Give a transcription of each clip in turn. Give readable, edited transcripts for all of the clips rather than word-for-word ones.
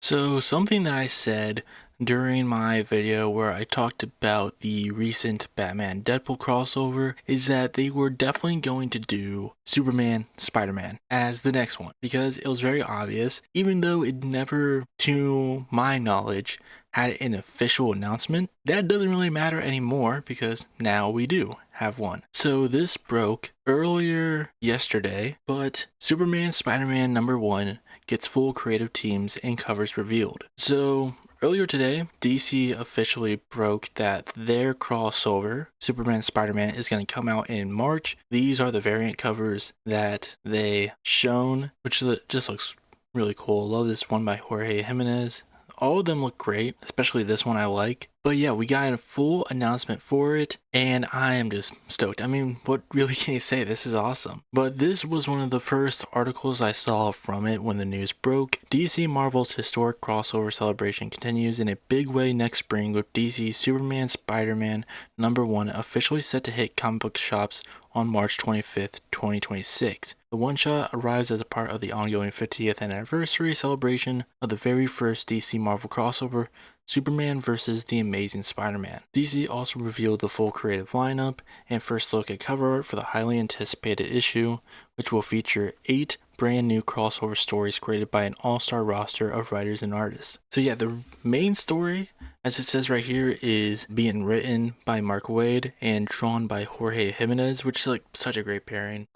So, something that I said during my video where I talked about the recent Batman Deadpool crossover is that they were definitely going to do Superman Spider Man as the next one because it was very obvious, even though it never, to my knowledge, had an official announcement. That doesn't really matter anymore because now we do have one. So, this broke earlier yesterday, but Superman Spider Man #1 gets full creative teams and covers revealed. So earlier today, DC officially broke that their crossover, Superman Spider-Man, is going to come out in March. These are the variant covers that they shown, which just looks really cool. Love this one by Jorge Jimenez. All of them look great, especially this one I like. But yeah, we got a full announcement for it, and I am just stoked. I mean, what really can you say? This is awesome. But this was one of the first articles I saw from it when the news broke. DC Marvel's historic crossover celebration continues in a big way next spring with DC Superman Spider-Man #1 officially set to hit comic book shops on March 25th, 2026. The one-shot arrives as a part of the ongoing 50th anniversary celebration of the very first DC Marvel crossover, Superman vs. The Amazing Spider-Man. DC also revealed the full creative lineup and first look at cover art for the highly anticipated issue, which will feature 8 brand new crossover stories created by an all-star roster of writers and artists. So yeah, the main story, as it says right here, is being written by Mark Waid and drawn by Jorge Jimenez, which is like such a great pairing.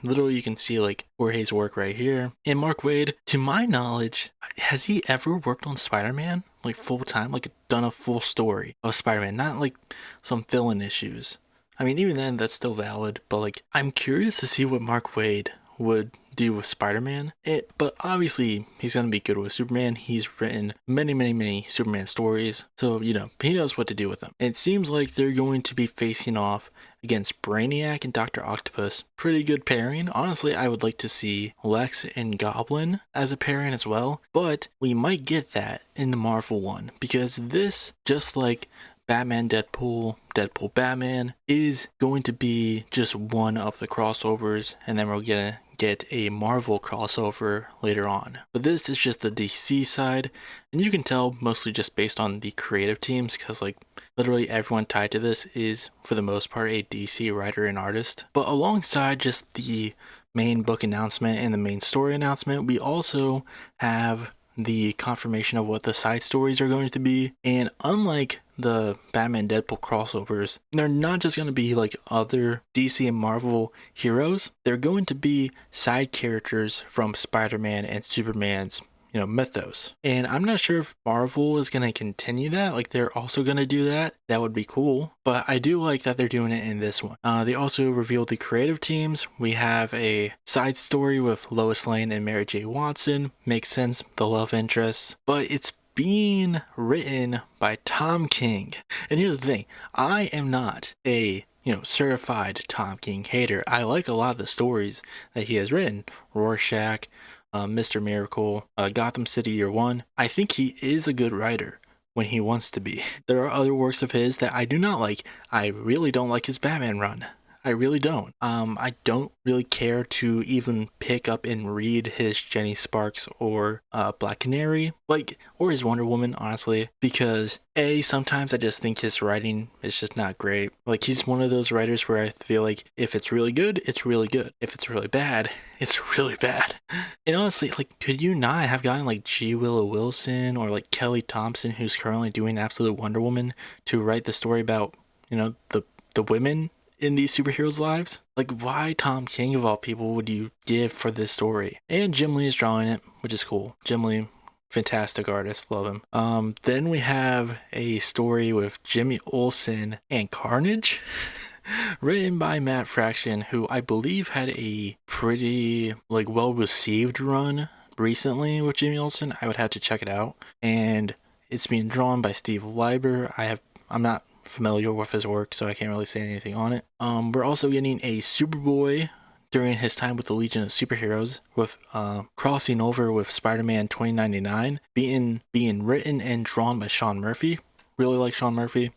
Literally you can see like Jorge's work right here. And Mark Waid, to my knowledge, has he ever worked on Spider-Man? Like full time? Like done a full story of Spider-Man, not like some fill-in issues. I mean, even then, that's still valid, but like, I'm curious to see what Mark Waid would do with Spider-Man. But obviously, he's gonna be good with Superman. He's written many Superman stories, so he knows what to do with them. And it seems like they're going to be facing off against Brainiac and Dr. Octopus. Pretty good pairing. Honestly, I would like to see Lex and Goblin as a pairing as well, but we might get that in the Marvel one because this, just like Batman Deadpool, Deadpool Batman, is going to be just one of the crossovers, and then we're gonna get a Marvel crossover later on. But this is just the DC side, and you can tell mostly just based on the creative teams because like literally everyone tied to this is for the most part a DC writer and artist. But alongside just the main book announcement and the main story announcement, we also have the confirmation of what the side stories are going to be. And unlike the Batman Deadpool crossovers, they're not just going to be like other DC and Marvel heroes. They're going to be side characters from Spider-Man and Superman's mythos. And I'm not sure if Marvel is going to continue that, like they're also going to do that. That would be cool, but I do like that they're doing it in this one. They also revealed the creative teams. We have a side story with Lois Lane and Mary J. Watson. Makes sense, the love interests, but it's being written by Tom King. And here's the thing, I am not a certified Tom King hater. I like a lot of the stories that he has written. Rorschach, Mr. Miracle, Gotham City Year One. I think he is a good writer when he wants to be. There are other works of his that I do not like. I really don't like his Batman run. I really don't. I don't really care to even pick up and read his Jenny Sparks or Black Canary, or his Wonder Woman, honestly, because sometimes I just think his writing is just not great. Like, he's one of those writers where I feel like if it's really good, it's really good. If it's really bad, it's really bad. And honestly, like, could you not have gotten like G. Willow Wilson or like Kelly Thompson, who's currently doing Absolute Wonder Woman, to write the story about, the women in these superheroes' lives? Like, why Tom King of all people would you give for this story? And Jim Lee is drawing it, which is cool. Jim Lee, fantastic artist, love him. Then we have a story with Jimmy Olsen and Carnage, written by Matt Fraction, who I believe had a pretty well-received run recently with Jimmy Olsen. I would have to check it out. And it's being drawn by Steve Lieber. I'm not familiar with his work, so I can't really say anything on it. We're also getting a Superboy during his time with the Legion of Superheroes, with crossing over with Spider-Man 2099, being written and drawn by Sean Murphy. Really like Sean Murphy.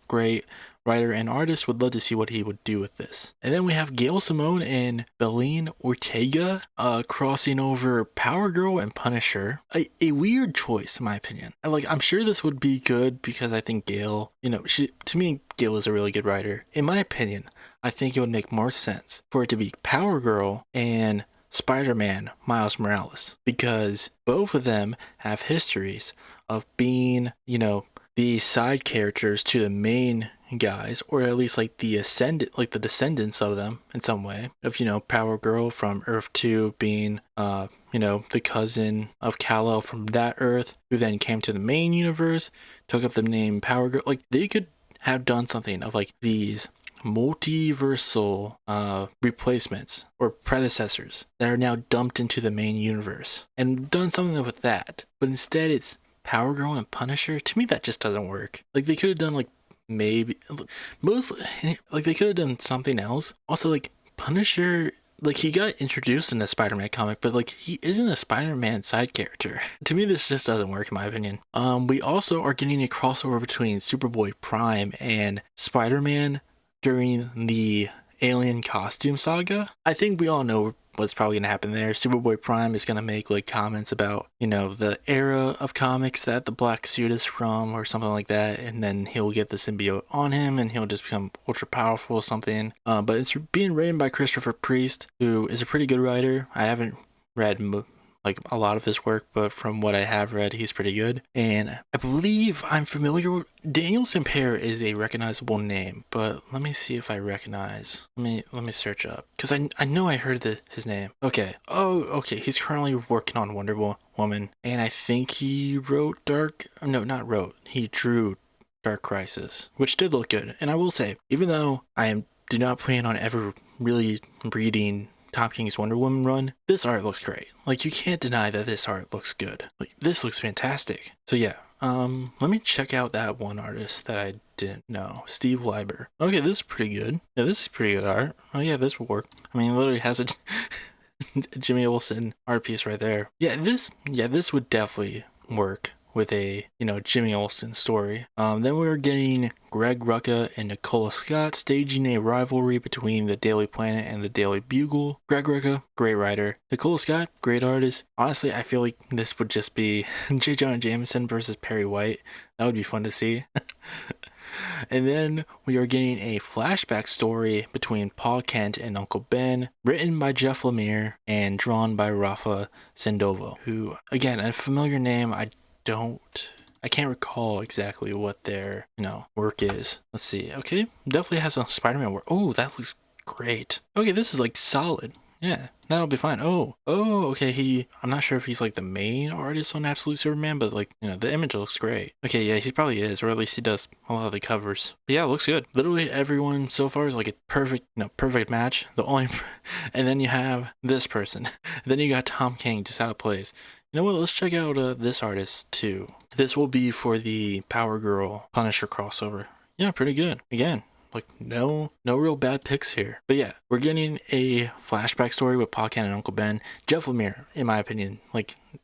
great writer and artist. Would love to see what he would do with this. And then we have Gail Simone and Belén Ortega crossing over Power Girl and Punisher. A weird choice in my opinion. I'm sure this would be good because I think Gail, to me, Gail is a really good writer. In my opinion, I think it would make more sense for it to be Power Girl and Spider-Man Miles Morales, because both of them have histories of being, the side characters to the main guys, or at least the descendants of them in some way. Of Power Girl from Earth 2 being the cousin of Kal-El from that Earth, who then came to the main universe, took up the name Power Girl. They could have done something of these multiversal replacements or predecessors that are now dumped into the main universe and done something with that. But instead it's Power Girl and Punisher. To me, that just doesn't work. They could have done they could have done something else. Also, Punisher, he got introduced in a Spider-Man comic, but he isn't a Spider-Man side character. To me, this just doesn't work in my opinion. We also are getting a crossover between Superboy Prime and Spider-Man during the Alien costume saga. I think we all know what's probably going to happen there. Superboy Prime is going to make comments about, the era of comics that the black suit is from or something like that, and then he'll get the symbiote on him and he'll just become ultra powerful or something. But it's being written by Christopher Priest, who is a pretty good writer. I haven't read a lot of his work, but from what I have read, he's pretty good. And I believe I'm familiar with Daniel Sampere is a recognizable name, but let me see if I recognize. Let me search up, because I know I heard his name. Okay. Oh, okay. He's currently working on Wonder Woman, and I think he he drew Dark Crisis, which did look good. And I will say, even though do not plan on ever really reading Tom King's Wonder Woman run, this art looks great. You can't deny that this art looks good. This looks fantastic. So yeah, let me check out that one artist that I didn't know, Steve Lieber. Okay, this is pretty good. Yeah, this is pretty good art. Oh yeah, this will work. It literally has a Jimmy Olsen art piece right there. This would definitely work with a Jimmy Olsen story. Then we're getting Greg Rucka and Nicola Scott staging a rivalry between the Daily Planet and the Daily Bugle. Greg Rucka, great writer. Nicola Scott, great artist. Honestly, I feel like this would just be J. Jonah Jameson versus Perry White. That would be fun to see. And then we are getting a flashback story between Pa Kent and Uncle Ben, written by Jeff Lemire and drawn by Rafa Sandoval, who, again, a familiar name. I can't recall exactly what their, work is. Let's see. Okay, definitely has some Spider-Man work. Oh, that looks great. Okay, this is solid. Yeah, that'll be fine. Oh, okay, I'm not sure if he's the main artist on Absolute Superman, but the image looks great. Okay, yeah, he probably is, or at least he does a lot of the covers. But yeah, it looks good. Literally everyone so far is a perfect match. And then you have this person. Then you got Tom King just out of place. You know what? Let's check out this artist too. This will be for the Power Girl Punisher crossover. Yeah, pretty good. Again, no real bad picks here. But yeah, we're getting a flashback story with Pa Kent and Uncle Ben. Jeff Lemire, in my opinion,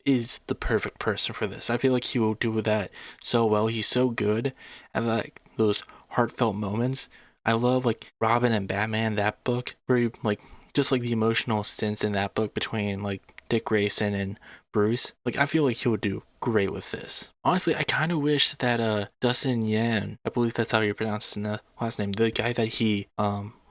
is the perfect person for this. I feel like he will do that so well. He's so good at those heartfelt moments. I love Robin and Batman, that book, where he just the emotional stints in that book between Dick Grayson and Bruce. I feel like he would do great with this. Honestly, I kind of wish that Dustin Yan, I believe that's how you pronounce his last name, the guy that he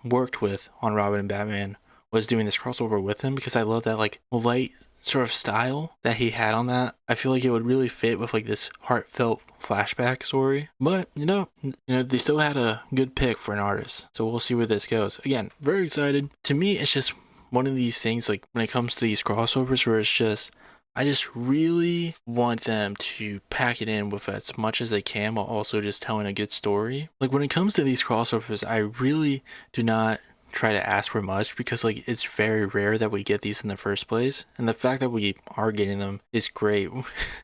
worked with on Robin and Batman, was doing this crossover with him, because I love that light sort of style that he had on that. I feel like it would really fit with this heartfelt flashback story. But they still had a good pick for an artist, so we'll see where this goes. Again, very excited. To me, it's just one of these things, when it comes to these crossovers, where it's just, I just really want them to pack it in with as much as they can, while also just telling a good story. When it comes to these crossovers, I really do not try to ask for much, because it's very rare that we get these in the first place, and the fact that we are getting them is great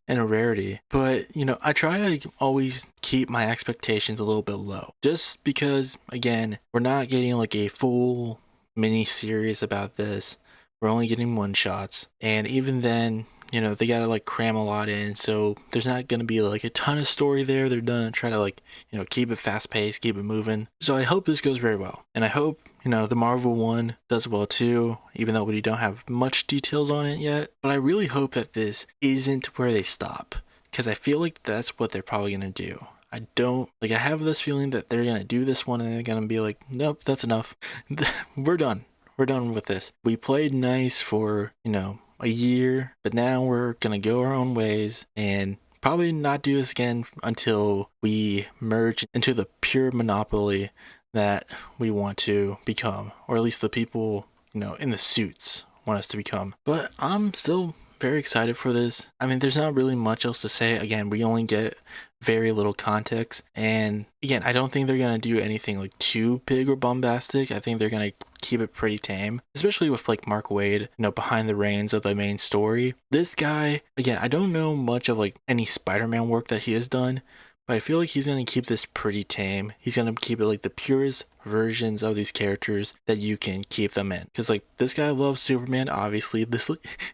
and a rarity. But I try to always keep my expectations a little bit low, just because, again, we're not getting a full mini series about this. We're only getting one shots, and even then, you know, they gotta like cram a lot in, so there's not gonna be like a ton of story there. They're gonna try to like, you know, keep it fast paced, keep it moving. So I hope this goes very well, and I hope, you know, the Marvel one does well too, even though we don't have much details on it yet. But I really hope that this isn't where they stop, because I feel like that's what they're probably gonna do. I don't like, I have this feeling that they're gonna do this one and they're gonna be like, nope, that's enough. We're done. We're done with this. We played nice for, you know, a year, but now we're gonna go our own ways and probably not do this again until we merge into the pure monopoly that we want to become, or at least the people, you know, in the suits want us to become. But I'm still very excited for this. I mean, there's not really much else to say. Again, we only get very little context, and again, I don't think they're gonna do anything like too big or bombastic. I think they're gonna keep it pretty tame, especially with like Mark Waid, you know, behind the reins of the main story. This guy, again, I don't know much of like any Spider-Man work that he has done, but I feel like he's going to keep this pretty tame. He's going to keep it like the purest versions of these characters that you can keep them in. Because like, this guy loves Superman, obviously.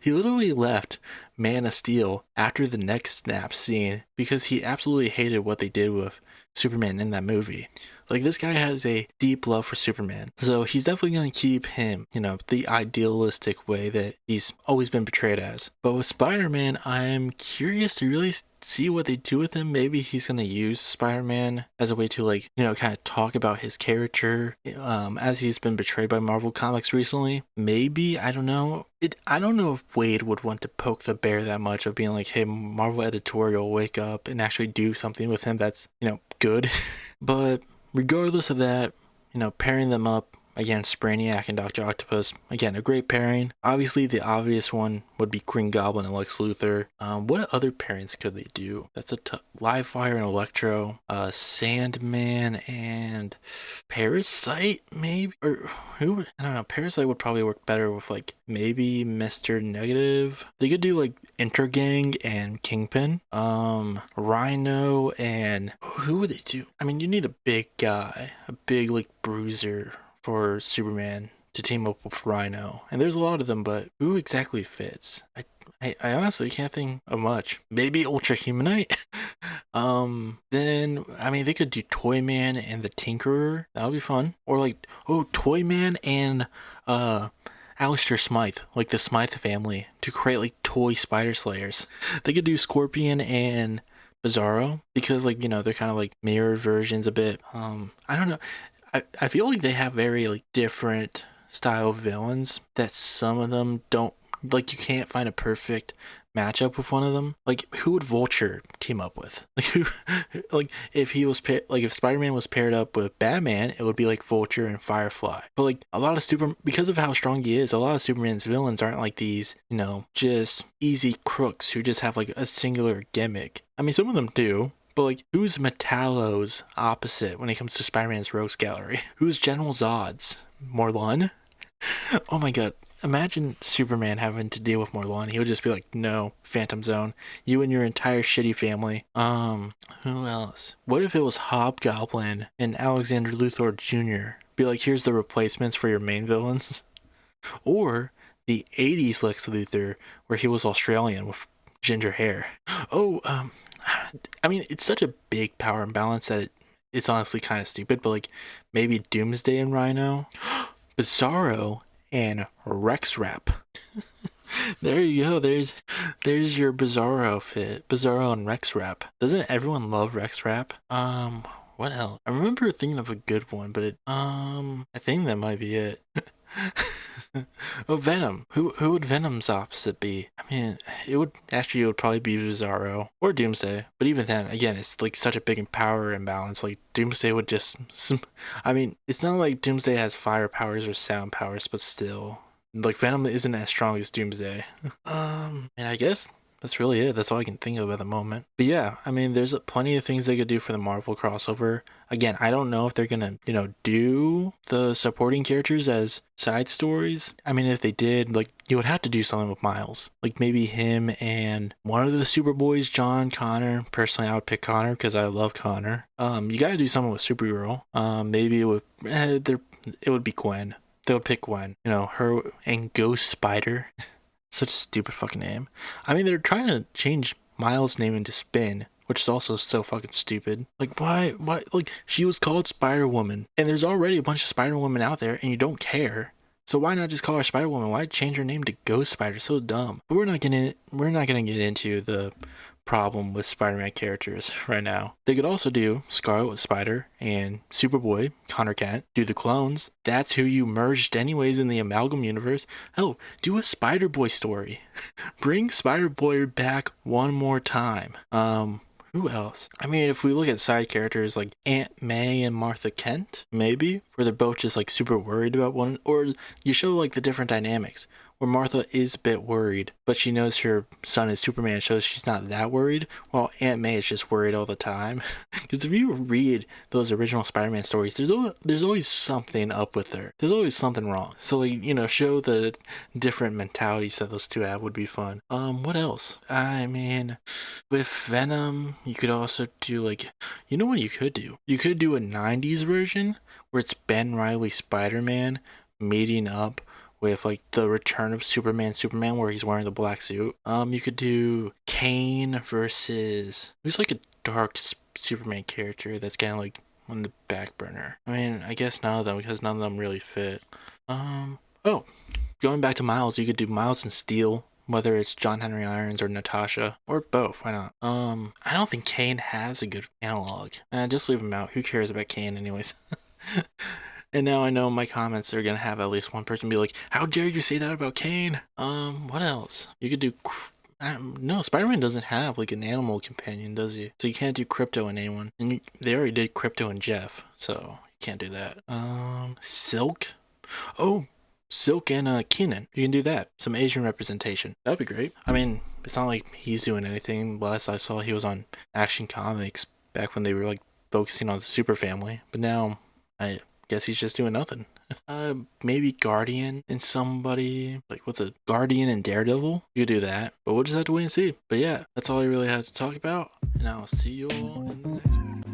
He literally left Man of Steel after the next snap scene because he absolutely hated what they did with Superman in that movie. Like, this guy has a deep love for Superman. So he's definitely going to keep him, you know, the idealistic way that he's always been portrayed as. But with Spider-Man, I'm curious to really see what they do with him. Maybe he's going to use Spider-Man as a way to, like, you know, kind of talk about his character as he's been betrayed by Marvel Comics recently. Maybe, I don't know. I don't know if Waid would want to poke the bear that much of being like, hey, Marvel editorial, wake up and actually do something with him that's, you know, good. But regardless of that, you know, pairing them up against Brainiac and Dr. Octopus, again, a great pairing. Obviously, the obvious one would be Green Goblin and Lex Luthor. What other pairings could they do? That's a Livewire and Electro, Sandman and Parasite, maybe? Or who? I don't know. Parasite would probably work better with like maybe Mr. Negative. They could do like Intergang and Kingpin. Rhino and who would they do? I mean, you need a big guy, a big like bruiser for Superman to team up with Rhino. And there's a lot of them, but who exactly fits? I honestly can't think of much. Maybe Ultra Humanite? Then, I mean, they could do Toyman and the Tinkerer. That would be fun. Or like, oh, Toyman and, Alistair Smythe, like the Smythe family, to create like toy Spider Slayers. They could do Scorpion and Bizarro, because like, you know, they're kind of like mirrored versions a bit. I don't know. I feel like they have very like different style villains that some of them don't, like, you can't find a perfect matchup with one of them. Like, who would Vulture team up with? Like, who, like, if he was like, if Spider-Man was paired up with Batman, it would be like Vulture and Firefly. But like, a lot of because of how strong he is, a lot of Superman's villains aren't like these, you know, just easy crooks who just have like a singular gimmick. I mean, some of them do. But like, who's Metallo's opposite when it comes to Spider-Man's Rogues Gallery? Who's General Zod's? Morlun? Oh my god. Imagine Superman having to deal with Morlun. He would just be like, no, Phantom Zone. You and your entire shitty family. Who else? What if it was Hobgoblin and Alexander Luthor Jr.? Be like, here's the replacements for your main villains. Or the 80s Lex Luthor, where he was Australian with ginger hair. Oh, I mean, it's such a big power imbalance that it's honestly kind of stupid, but like, maybe Doomsday and Rhino, Bizarro and Rex Rap. There you go. There's your Bizarro fit. Bizarro and Rex Rap. Doesn't everyone love Rex Rap? What else? I remember thinking of a good one, but I think that might be it. Oh, Venom. Who would Venom's opposite be? I mean, it would probably be Bizarro or Doomsday. But even then, again, it's like such a big power imbalance. Like, Doomsday would just, I mean, it's not like Doomsday has fire powers or sound powers, but still, like, Venom isn't as strong as Doomsday. And I guess that's really it. That's all I can think of at the moment. But yeah, I mean, there's plenty of things they could do for the Marvel crossover. Again, I don't know if they're gonna, you know, do the supporting characters as side stories. I mean, if they did, like, you would have to do something with Miles. Like, maybe him and one of the Superboys, John Connor. Personally, I would pick Connor because I love Connor. You gotta do something with Supergirl. Maybe it would be Gwen. They would pick Gwen. You know, her and Ghost Spider. Such a stupid fucking name. I mean, they're trying to change Miles' name into Spin, which is also so fucking stupid. Like, why, like, she was called Spider-Woman, and there's already a bunch of Spider-Women out there, and you don't care. So why not just call her Spider-Woman? Why change her name to Ghost Spider? So dumb. But we're not gonna get into the problem with Spider-Man characters right now. They could also do Scarlet Spider and Superboy, Connor Kent, do the clones. That's who you merged anyways in the Amalgam universe. Oh, do a Spider-Boy story. Bring Spider-Boy back one more time. Who else? I mean, if we look at side characters like Aunt May and Martha Kent, maybe, where they're both just like super worried about one, or you show like the different dynamics where Martha is a bit worried, but she knows her son is Superman, shows she's not that worried, while Aunt May is just worried all the time. Because if you read those original Spider-Man stories, there's always something up with her. There's always something wrong. So, like, you know, show the different mentalities that those two have would be fun. What else? I mean, with Venom, you could also do, like, you know what you could do? You could do a 90s version where it's Ben Reilly Spider-Man meeting up with like the Return of Superman where he's wearing the black suit. You could do Kane versus who's like a dark Superman character that's kind of like on the back burner. I mean, I guess none of them, because none of them really fit. Oh, going back to Miles, you could do Miles and Steel, whether it's John Henry Irons or Natasha, or both. Why not? I don't think Kane has a good analog. Just leave him out. Who cares about Kane anyways? And now I know my comments are gonna have at least one person be like, "How dare you say that about Kane?" What else? You could do. No, Spider-Man doesn't have like an animal companion, does he? So you can't do Crypto and anyone. And they already did Crypto and Jeff, so you can't do that. Silk. Oh, Silk and Kenan. You can do that. Some Asian representation. That'd be great. I mean, it's not like he's doing anything. Last I saw, he was on Action Comics back when they were like focusing on the Super Family. But now, I guess he's just doing nothing. Maybe Guardian and somebody like what's a Guardian and Daredevil. You could do that, but we'll just have to wait and see. But yeah, that's all I really have to talk about, and I'll see you all in the next one.